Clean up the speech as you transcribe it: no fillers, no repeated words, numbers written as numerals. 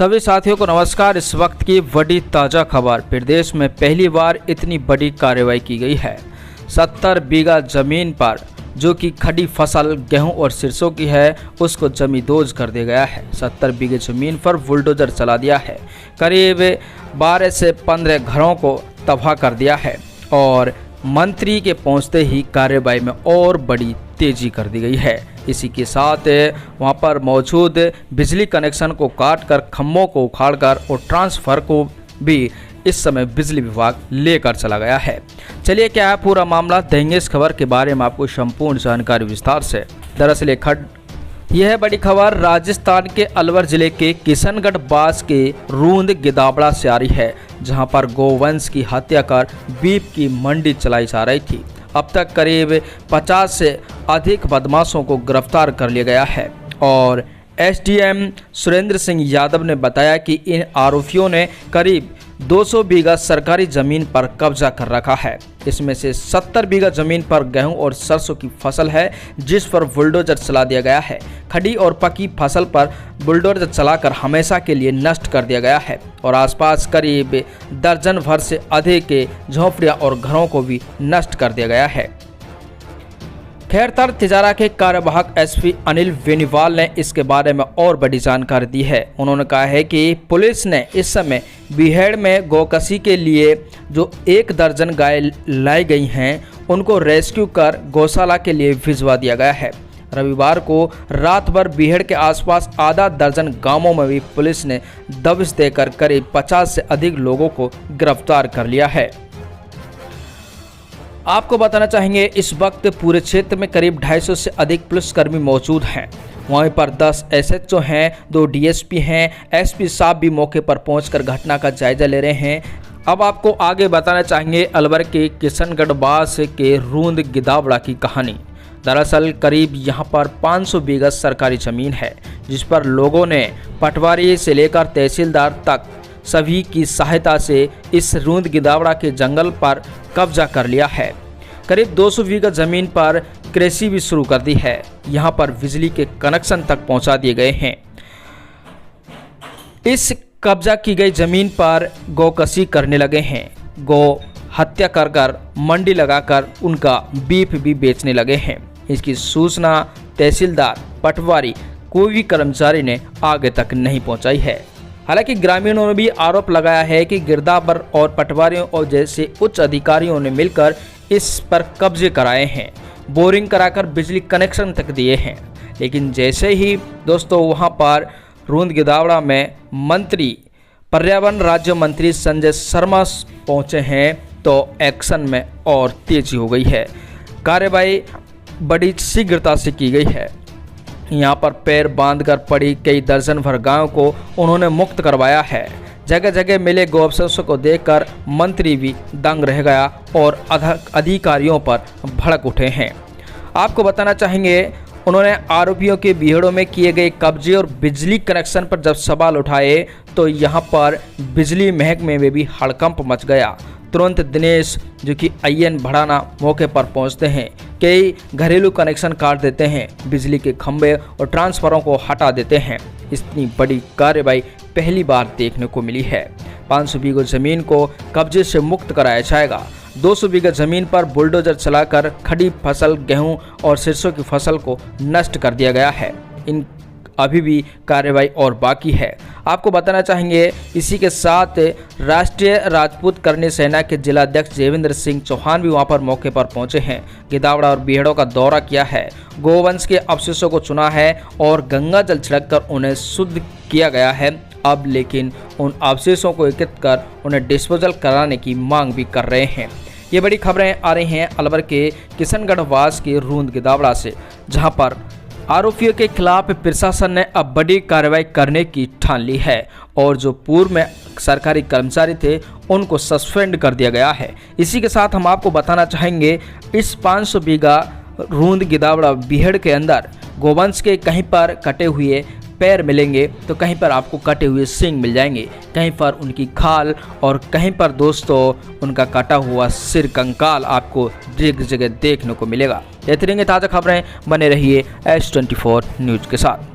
सभी साथियों को नमस्कार। इस वक्त की बड़ी ताज़ा खबर। प्रदेश में पहली बार इतनी बड़ी कार्रवाई की गई है। 70 बीघा जमीन पर जो कि खड़ी फसल गेहूं और सरसों की है उसको जमींदोज कर दिया गया है। 70 बीघे जमीन पर बुलडोजर चला दिया है। करीब 12 से 15 घरों को तबाह कर दिया है और मंत्री के पहुंचते ही कार्रवाई में और बड़ी तेजी कर दी गई है। इसी के साथ वहां पर मौजूद बिजली कनेक्शन को काटकर खंभों को उखाड़कर और ट्रांसफर को भी इस समय बिजली विभाग लेकर चला गया है। चलिए क्या है पूरा मामला, देंगे इस खबर के बारे में आपको संपूर्ण जानकारी विस्तार से। दरअसल यह है बड़ी खबर राजस्थान के अलवर जिले के किशनगढ़ बास के रूंद गिदावड़ा से आ रही है, जहां पर गोवंश की हत्या कर बीफ की मंडी चलाई जा रही थी। अब तक करीब 50 से अधिक बदमाशों को गिरफ्तार कर लिया गया है और एसडीएम सुरेंद्र सिंह यादव ने बताया कि इन आरोपियों ने करीब 200 बीघा सरकारी जमीन पर कब्जा कर रखा है। इसमें से 70 बीघा जमीन पर गेहूं और सरसों की फसल है, जिस पर बुलडोजर चला दिया गया है। खड़ी और पकी फसल पर बुलडोजर चलाकर हमेशा के लिए नष्ट कर दिया गया है और आसपास करीब दर्जन भर से अधिक झोपड़ियां और घरों को भी नष्ट कर दिया गया है। खैरतर तिजारा के कार्यवाहक एसपी अनिल बेनीवाल ने इसके बारे में और बड़ी जानकारी दी है। उन्होंने कहा है कि पुलिस ने इस समय बीहेड़ में गौकसी के लिए जो 1 दर्जन गाय लाई गई हैं उनको रेस्क्यू कर गौशाला के लिए भिजवा दिया गया है। रविवार को रात भर बीहेड़ के आसपास आधा दर्जन गांवों में भी पुलिस ने दबिश देकर करीब 50 से अधिक लोगों को गिरफ्तार कर लिया है। आपको बताना चाहेंगे इस वक्त पूरे क्षेत्र में करीब 250 से अधिक पुलिसकर्मी मौजूद हैं। वहीं पर 10 एसएचओ हैं, 2 डीएसपी हैं। एसपी साहब भी मौके पर पहुंचकर घटना का जायजा ले रहे हैं। अब आपको आगे बताना चाहेंगे अलवर के किशनगढ़ बास के रूंद गिदावड़ा की कहानी। दरअसल करीब यहां पर 500 बीघा सरकारी जमीन है, जिस पर लोगों ने पटवारी से लेकर तहसीलदार तक सभी की सहायता से इस रूंद गिदावड़ा के जंगल पर कब्जा कर लिया है। करीब 200 बीघा जमीन पर कृषि भी शुरू कर दी है। यहां पर बिजली के कनेक्शन तक पहुंचा दिए गए हैं। इस कब्जा की गई जमीन पर गौकसी करने लगे हैं। गौ हत्या कर मंडी लगाकर उनका बीफ भी बेचने लगे हैं। इसकी सूचना तहसीलदार, पटवारी, कोई भी कर्मचारी ने आगे तक नहीं पहुंचाई है। हालांकि ग्रामीणों ने भी आरोप लगाया है कि गिरदावर और पटवारियों और जैसे उच्च अधिकारियों ने मिलकर इस पर कब्जे कराए हैं, बोरिंग कराकर बिजली कनेक्शन तक दिए हैं। लेकिन जैसे ही दोस्तों वहां पर रूंद गिदावड़ा में मंत्री, पर्यावरण राज्य मंत्री संजय शर्मा पहुंचे हैं तो एक्शन में और तेजी हो गई है। कार्रवाई बड़ी शीघ्रता से की गई है। यहाँ पर पैर बांधकर पड़ी कई दर्जन भर गायों को उन्होंने मुक्त करवाया है। जगह जगह मिले गौवंशों को देखकर मंत्री भी दंग रह गया और अधिकारियों पर भड़क उठे हैं। आपको बताना चाहेंगे उन्होंने आरोपियों के बीहड़ों में किए गए कब्जे और बिजली कनेक्शन पर जब सवाल उठाए तो यहाँ पर बिजली महकमे में भी हड़कंप मच गया। तुरंत दिनेश जो कि आईएन भड़ाना मौके पर पहुंचते हैं, कई घरेलू कनेक्शन काट देते हैं, बिजली के खंभे और ट्रांसफार्मरों को हटा देते हैं। इतनी बड़ी कार्रवाई पहली बार देखने को मिली है। 500 बीघा जमीन को कब्जे से मुक्त कराया जाएगा। 200 बीघा जमीन पर बुलडोजर चलाकर खड़ी फसल गेहूं और सरसों की फसल को नष्ट कर दिया गया है। इन अभी भी कार्रवाई और बाकी है। आपको बताना चाहेंगे इसी के साथ राष्ट्रीय राजपूत करनी सेना के जिलाध्यक्ष देवेंद्र सिंह चौहान भी वहां पर मौके पर पहुंचे हैं। गिदावड़ा और बीहड़ों का दौरा किया है, गोवंश के अवशेषों को चुना है और गंगा जल छिड़ककर उन्हें शुद्ध किया गया है। अब लेकिन उन अवशेषों को एकत्रित कर उन्हें डिस्पोजल कराने की मांग भी कर रहे हैं। ये बड़ी खबरें आ रही हैं अलवर के किशनगढ़ वास के रूंद गिदावड़ा से, जहां पर आरोपियों के खिलाफ प्रशासन ने अब बड़ी कार्रवाई करने की ठान ली है और जो पूर्व में सरकारी कर्मचारी थे उनको सस्पेंड कर दिया गया है। इसी के साथ हम आपको बताना चाहेंगे इस 500 बीघा रूंद गिदावड़ा बीहड़ के अंदर गोवंश के कहीं पर कटे हुए पैर मिलेंगे तो कहीं पर आपको कटे हुए सींग मिल जाएंगे, कहीं पर उनकी खाल और कहीं पर दोस्तों उनका कटा हुआ सिर कंकाल आपको जगह जगह देखने को मिलेगा। ये रहेंगे ताज़ा खबरें, बने रहिए S24 न्यूज़ के साथ।